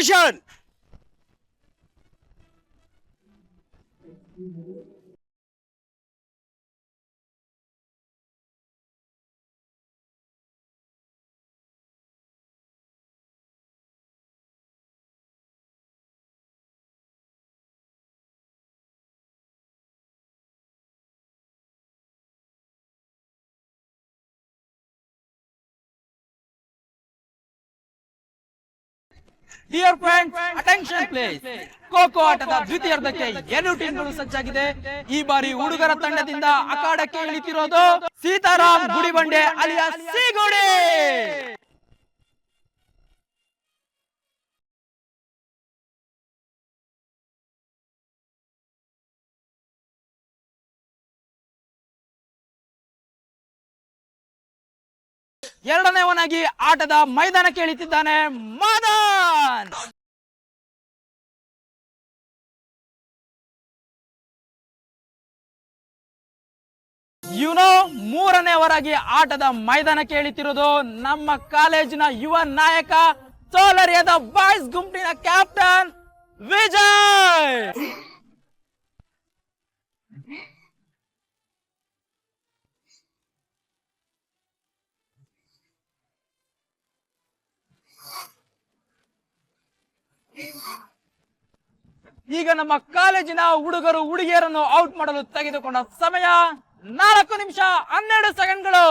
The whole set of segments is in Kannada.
Attention. Dear friends, attention please. Kho ಆಟದ ದ್ವಿತೀಯಾರ್ಧಕ್ಕೆ ಎರಡು ಟೀಮ್ಗಳು ಸಜ್ಜಾಗಿದೆ. ಈ ಬಾರಿ ಹುಡುಗರ ತಂಡದಿಂದ ಅಖಾಡಕ್ಕೆ ಇಳಿತಿರೋದು ಸೀತಾರಾಮ್ ಗುಡಿಬಂಡೆ ಅಲಿಯಾಸ್ ಸಿಗುಡಿ. ಎರಡನೇವನಾಗಿ ಆಟದ ಮೈದಾನಕ್ಕೆ ಇಳಿತಿದ್ದಾನೆ ಮದನ್. ಮೂರನೇವರಾಗಿ ಆಟದ ಮೈದಾನಕ್ಕೆ ಇಳಿತಿರೋದು ನಮ್ಮ ಕಾಲೇಜಿನ ಯುವ ನಾಯಕ ಸೋಲರಿಯಾದ ಬಾಯ್ಸ್ ಗುಂಪಿನ ಕ್ಯಾಪ್ಟನ್ ವಿಜಯ್. ಈಗ ನಮ್ಮ ಕಾಲೇಜಿನ ಹುಡುಗರು ಹುಡುಗಿಯರನ್ನು ಔಟ್ ಮಾಡಲು ತೆಗೆದುಕೊಂಡ ಸಮಯ 4 ನಿಮಿಷ 12 ಸೆಕೆಂಡ್ಗಳು.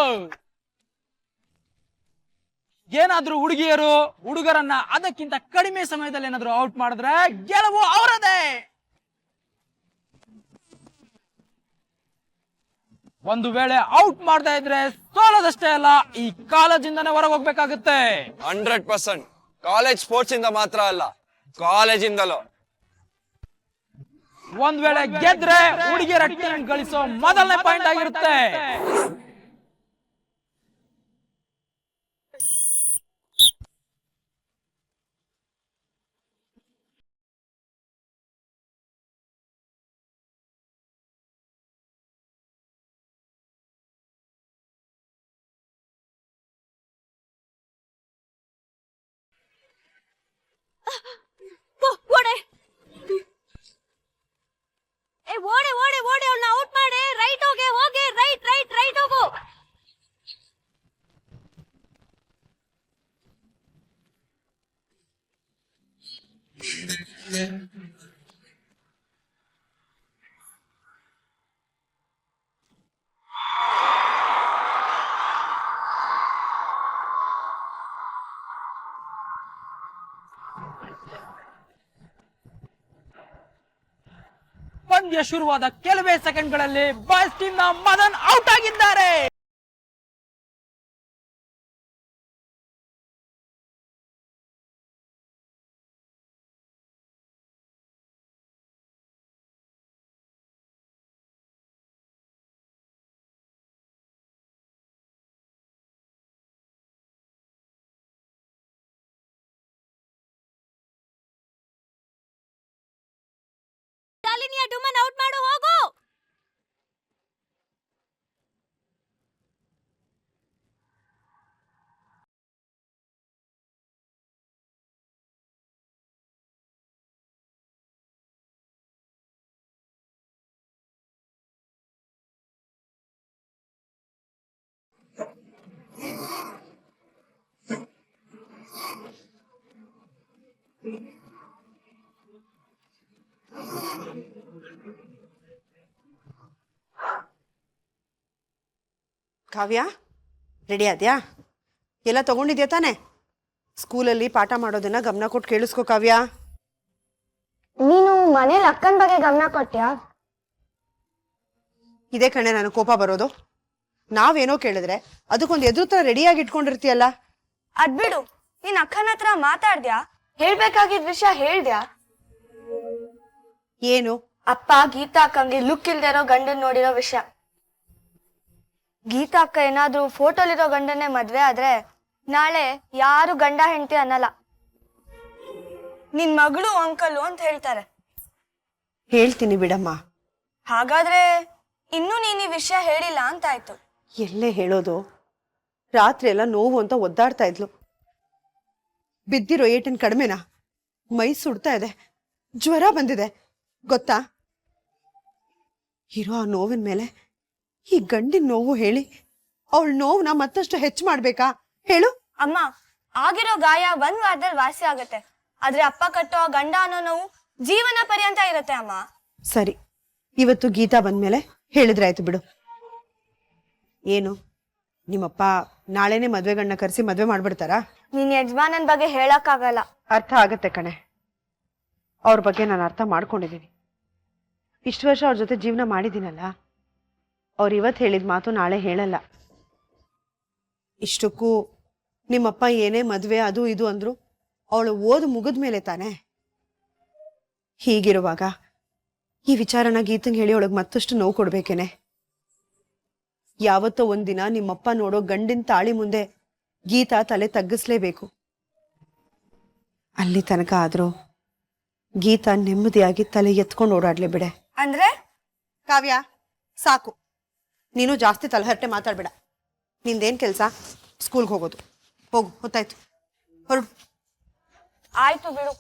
ಏನಾದ್ರೂ ಹುಡುಗಿಯರು ಹುಡುಗರನ್ನ ಅದಕ್ಕಿಂತ ಕಡಿಮೆ ಸಮಯದಲ್ಲಿ ಏನಾದ್ರೂ ಔಟ್ ಮಾಡಿದ್ರೆ ಗೆಲುವು ಅವರದೇ. ಒಂದು ವೇಳೆ ಔಟ್ ಮಾಡದೇ ಇದ್ರೆ ಸೋಲೋದಷ್ಟೇ ಅಲ್ಲ, ಈ ಕಾಲೇಜಿಂದಾನೇ ಹೊರಗೆ ಹೋಗ್ಬೇಕಾಗುತ್ತೆ. 100% ಕಾಲೇಜ್ ಸ್ಪೋರ್ಟ್ಸ್ ಇಂದ ಮಾತ್ರ ಅಲ್ಲ, ಕಾಲೇಜಿಂದಲೂ. ಒಂದ್ ವೇಳೆ ಗೆದ್ರೆ ಹುಡುಗಿಯರ ಟೀಮ್ ಗಳಿಸೋ ಮೊದಲನೇ ಪಾಯಿಂಟ್ ಆಗಿರುತ್ತೆ. ಓಡೆ ಓಡೆ ಓಡೆ ಅವನ್ನ ಔಟ್ ಮಾಡಿ. ರೈಟ್ ಹೋಗಿ ಹೋಗಿ ರೈಟ್ ರೈಟ್ ರೈಟ್ ಹೋಗು. ಪಂದ್ಯ ಶುರುವಾದ ಕೆಲವೇ ಸೆಕೆಂಡ್ಗಳಲ್ಲಿ ಬಾಯ್ಸ್ ಟೀಮ್ ನ ಮದನ್ ಔಟ್ ಆಗಿದ್ದಾರೆ. ಶಾಲಿನಿಯ ಡುಮನ್ ಔಟ್ ಮಾಡು ಹೋಗು. ಕಾವ್ಯ, ರೆಡಿ ಆದ್ಯಾ? ಎಲ್ಲ ತಗೊಂಡಿದ್ಯಾ ತಾನೆ? ಸ್ಕೂಲಲ್ಲಿ ಪಾಠ ಮಾಡೋದನ್ನ ಗಮನ ಕೊಟ್ಟು ಕೇಳಿಸ್ಕೊ ಕಾವ್ಯ. ನೀನು ಮನೇಲಿ ಅಕ್ಕನ ಬಗ್ಗೆ ಗಮನ ಕೊಟ್ಯಾ? ಇದೇ ಕಣೆ ನಾನು ಕೋಪ ಬರೋದು. ನಾವೇನೋ ಕೇಳಿದ್ರೆ ಅದಕ್ಕೊಂದು ಎದುರುತ್ತರ ರೆಡಿಯಾಗಿ ಇಟ್ಕೊಂಡಿರ್ತೀಯಲ್ಲ. ಅದ್ಬಿಡು, ನೀನ್ ಅಕ್ಕನ ಹತ್ರ ಮಾತಾಡ್ದ್ಯಾ? ಹೇಳ್ಬೇಕಾಗಿದ್ ವಿಷಯ ಹೇಳ್ದ್ಯಾ? ಏನು? ಅಪ್ಪ ಗೀತಾ ಅಕ್ಕಂಗೆ ಲುಕ್ ಇಲ್ದೇ ಇರೋ ಗಂಡನ್ ನೋಡಿರೋ ವಿಷಯ. ಗೀತಾ ಅಕ್ಕ ಏನಾದ್ರೂ ಫೋಟೋಲಿರೋ ಗಂಡನ್ನೇ ಮದ್ವೆ ಆದ್ರೆ ನಾಳೆ ಯಾರು ಗಂಡ ಹೆಂಡತಿ ಅನ್ನಲ್ಲ, ನಿನ್ ಮಗಳು ಅಂಕಲು ಅಂತ ಹೇಳ್ತಾರೆ. ಹೇಳ್ತೀನಿ ಬಿಡಮ್ಮ. ಹಾಗಾದ್ರೆ ಇನ್ನೂ ನೀನ್ ಈ ವಿಷಯ ಹೇಳಿಲ್ಲ ಅಂತಾಯ್ತು. ಎಲ್ಲೇ ಹೇಳೋದು? ರಾತ್ರಿ ಎಲ್ಲ ನೋವು ಅಂತ ಒದ್ದಾಡ್ತಾ ಇದ್ಲು. ಬಿದ್ದಿರೋ ಏಟನ್ ಕಡಿಮೆನಾ? ಮೈ ಸುಡ್ತಾ ಇದೆ, ಜ್ವರ ಬಂದಿದೆ ಗೊತ್ತಾ? ಇರೋ ಆ ನೋವಿನ ಮೇಲೆ ಈ ಗಂಡಿನ ನೋವು ಹೇಳಿ ಅವಳ ನೋವನ್ನ ಮತ್ತಷ್ಟು ಹೆಚ್ಚು ಮಾಡ್ಬೇಕಾ ಹೇಳು? ಅಮ್ಮ, ಆಗಿರೋ ಗಾಯ ಒಂದ್ ವಾರದಲ್ಲಿ ವಾಸಿ ಆಗತ್ತೆ, ಆದ್ರೆ ಅಪ್ಪ ಕಟ್ಟೋ ಗಂಡ ಅನ್ನೋ ನೋವು ಜೀವನ ಪರ್ಯಂತ ಇರತ್ತೆ ಅಮ್ಮ. ಸರಿ, ಇವತ್ತು ಗೀತಾ ಬಂದ್ಮೇಲೆ ಹೇಳಿದ್ರೆ ಆಯ್ತು ಬಿಡು. ಏನು ನಿಮ್ಮಪ್ಪ ನಾಳೆನೆ ಮದ್ವೆ ಗಂಡ ಕರೆಸಿ ಮದ್ವೆ ಮಾಡ್ಬಿಡ್ತಾರಾ? ನಿನ್ ಯಜಮಾನನ್ ಬಗ್ಗೆ ಹೇಳಕ್ಕಾಗಲ್ಲ. ಅರ್ಥ ಆಗತ್ತೆ ಕಣೆ, ಅವ್ರ ಬಗ್ಗೆ ನಾನು ಅರ್ಥ ಮಾಡ್ಕೊಂಡಿದ್ದೀನಿ. ಇಷ್ಟು ವರ್ಷ ಅವ್ರ ಜೊತೆ ಜೀವನ ಮಾಡಿದ್ದೀನಲ್ಲ, ಅವ್ರು ಇವತ್ತು ಹೇಳಿದ ಮಾತು ನಾಳೆ ಹೇಳಲ್ಲ. ಇಷ್ಟಕ್ಕೂ ನಿಮ್ಮಪ್ಪ ಏನೇ ಮದ್ವೆ ಅದು ಇದು ಅಂದ್ರು ಅವಳು ಓದು ಮುಗಿದ ಮೇಲೆ ತಾನೆ. ಹೀಗಿರುವಾಗ ಈ ವಿಚಾರನ ಗೀತಂಗೆ ಹೇಳಿ ಅವಳಿಗೆ ಮತ್ತಷ್ಟು ನೋವು ಕೊಡ್ಬೇಕೇನೆ. ಯಾವತ್ತೋ ಒಂದಿನ ನಿಮ್ಮಪ್ಪ ನೋಡೋ ಗಂಡಿನ ತಾಳಿ ಮುಂದೆ ಗೀತಾ ತಲೆ ತಗ್ಗಿಸ್ಲೇಬೇಕು. ಅಲ್ಲಿ ತನಕ ಆದ್ರೂ ಗೀತಾ ನೆಮ್ಮದಿಯಾಗಿ ತಲೆ ಎತ್ಕೊಂಡು ಓಡಾಡ್ಲಿ ಬಿಡೆ. ಅಂದ್ರೆ ಕಾವ್ಯ, ಸಾಕು, ನೀನು ಜಾಸ್ತಿ ತಲಹರಟೆ ಮಾತಾಡ್ಬೇಡ. ನಿಂದೇನ್ ಕೆಲಸ? ಸ್ಕೂಲ್ಗೆ ಹೋಗೋದು. ಹೋಗು, ಹೊತ್ತಾಯ್ತು, ಹೊರಡು. ಆಯ್ತು ಬಿಡು.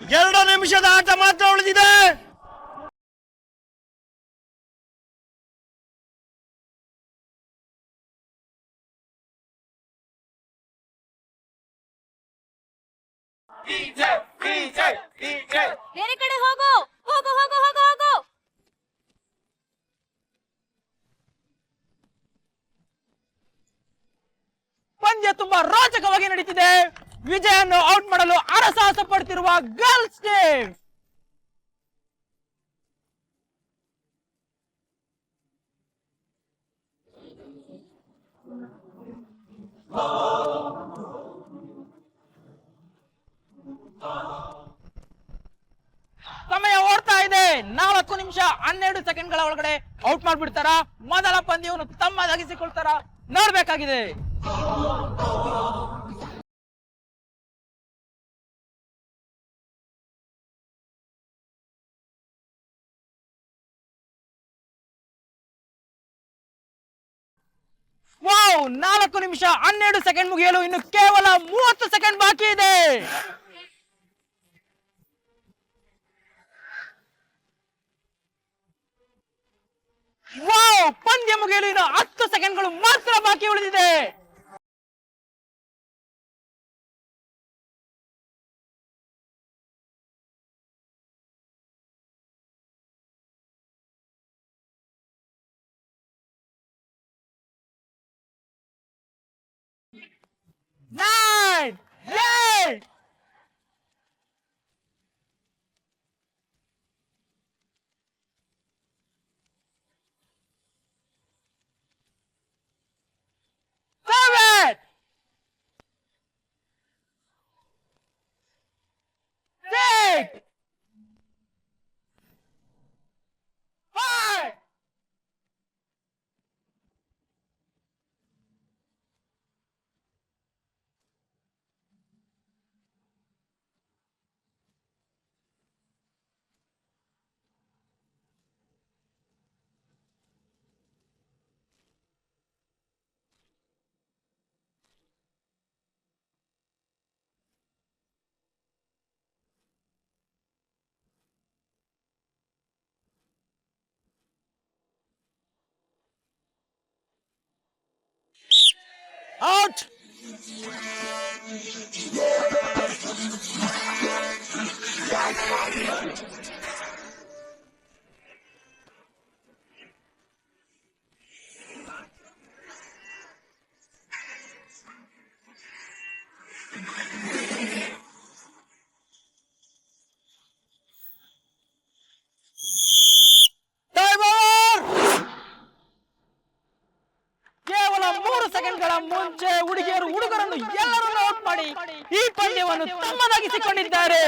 ಎರಡು ನಿಮಿಷದ ಆಟ ಮಾತ್ರ ಉಳಿದಿದೆ. ಬೇರೆ ಕಡೆ ಹೋಗು, ಹೋಗು ಹೋಗು ಹೋಗು ಹೋಗು. ಪಂದ್ಯ ತುಂಬಾ ರೋಚಕವಾಗಿ ನಡೀತಿದೆ. ವಿಜಯನ್ನು ಔಟ್ ಮಾಡಲು ಹರಸಾಹಸ ಪಡ್ತಿರುವ ಗರ್ಲ್ಸ್ ಟೀಮ್. ಸಮಯ ಓಡ್ತಾ ಇದೆ. 4 ನಿಮಿಷ 12 ಸೆಕೆಂಡ್ಗಳ ಒಳಗಡೆ ಔಟ್ ಮಾಡ್ಬಿಡ್ತಾರ? ಮೊದಲ ಪಂದ್ಯವನ್ನು ತಮ್ಮದಾಗಿಸಿಕೊಳ್ತಾರ? ನೋಡ್ಬೇಕಾಗಿದೆ. ವಾವ್, 4 ನಿಮಿಷ 12 ಸೆಕೆಂಡ್ ಮುಗಿಯಲು ಇನ್ನು ಕೇವಲ 30 ಸೆಕೆಂಡ್ ಬಾಕಿ ಇದೆ. ವಾವ್, ಪಂದ್ಯ ಮುಗಿಯಲು ಇನ್ನು 10 ಸೆಕೆಂಡ್ಗಳು ಮಾತ್ರ ಬಾಕಿ ಉಳಿದಿದೆ. Nine, 8, 7, 6, 5, out. Time over. ಕೇವಲ 3 ಸೆಕೆಂಡ್ಗಳ ಮುಂಚೆ ಹುಡುಗಿಯರು ಹುಡುಗರನ್ನು ಎಲ್ಲರನ್ನು ಔಟ್ ಮಾಡಿ ಈ ಪಂದ್ಯವನ್ನು ತಮ್ಮದಾಗಿಸಿಕೊಂಡಿದ್ದಾರೆ.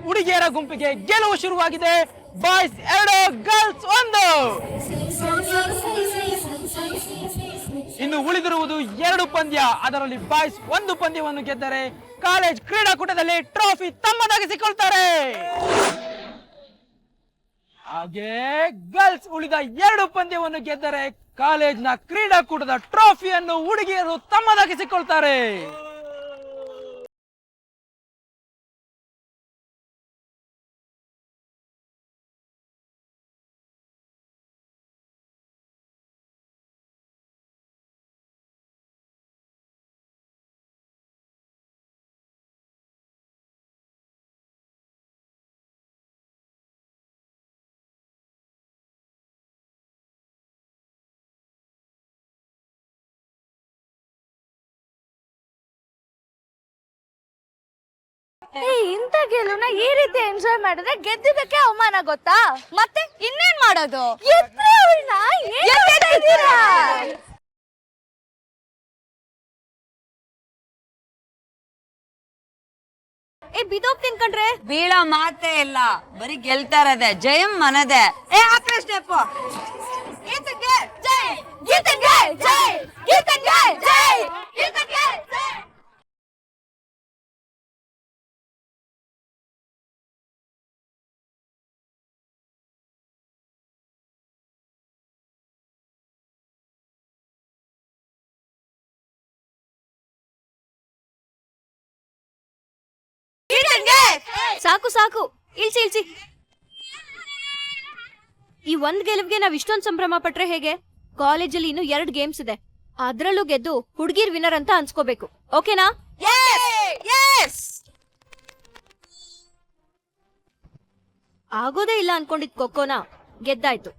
ಹುಡುಗಿಯರ ಗುಂಪಿಗೆ ಗೆಲುವು ಶುರುವಾಗಿದೆ. Boys 2 girls 1. ಇನ್ನು ಉಳಿದಿರುವುದು 2 ಪಂದ್ಯ. ಅದರಲ್ಲಿ ಬಾಯ್ಸ್ 1 ಪಂದ್ಯವನ್ನು ಗೆದ್ದರೆ ಕಾಲೇಜ್ ಕ್ರೀಡಾಕೂಟದಲ್ಲಿ ಟ್ರೋಫಿ ತಮ್ಮದಾಗಿಸಿಕೊಳ್ತಾರೆ. ಹಾಗೆ ಗರ್ಲ್ಸ್ ಉಳಿದ 2 ಪಂದ್ಯವನ್ನು ಗೆದ್ದರೆ ಕಾಲೇಜ್ನ ಕ್ರೀಡಾಕೂಟದ ಟ್ರೋಫಿಯನ್ನು ಹುಡುಗಿಯರು ತಮ್ಮದಾಗಿಸಿಕೊಳ್ತಾರೆ. ಇಂಥ ಗೆಲುವನ್ನ ಈ ರೀತಿ ಎಂಜಾಯ್ ಮಾಡಿದ್ರೆ ಗೆದ್ದಿದ್ದಕ್ಕೆ ಅವಮಾನ ಗೊತ್ತಾ? ಮತ್ತೆ ಇನ್ನೇನ್ ಮಾಡೋದು? ಬಿದೋಗ್ ತಿನ್ಕೊಂಡ್ರೆ ಬೀಳೋ ಮಾತೇ ಇಲ್ಲ, ಬರೀ ಗೆಲ್ತಾ ಇರೋದೆ. ಜಯಂ ಮನದೆ. ಹಾಕ್ರೆ ಸ್ಟೆಪ್. ಸಾಕು ಸಾಕು, ಇಳ್ಸಿ ಇಳ್ಸಿ. ಈ ಒಂದ್ ಗೆಲುವಿಗೆ ನಾವ್ ಇಷ್ಟೊಂದು ಸಂಭ್ರಮ ಪಟ್ರೆ ಹೇಗೆ? ಕಾಲೇಜಲ್ಲಿ ಇನ್ನು 2 ಗೇಮ್ಸ್ ಇದೆ, ಅದ್ರಲ್ಲೂ ಗೆದ್ದು ಹುಡುಗಿರ್ ವಿನ್ನರ್ ಅಂತ ಅನ್ಸ್ಕೋಬೇಕು. ಓಕೆನಾ? ಆಗೋದೇ ಇಲ್ಲ ಅನ್ಕೊಂಡಿದ್ ಖೋಖೋನ ಗೆದ್ದಾಯ್ತು.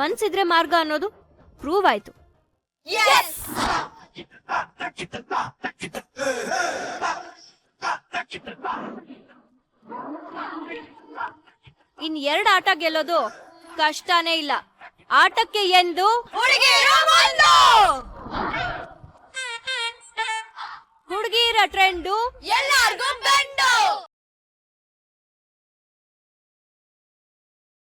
ಮನ್ಸಿದ್ರೆ ಮಾರ್ಗ ಅನ್ನೋದು ಪ್ರೂವ್ ಆಯ್ತು. ಇನ್ 2 ಆಟ ಗೆಲ್ಲೋದು ಕಷ್ಟನೇ ಇಲ್ಲ. ಆಟಕ್ಕೆ ಎಂದು ಹುಡುಗಿರ ಟ್ರೆಂಡು ಎಲ್ಲಾರ್ಗೂ ಬೆಂಡು.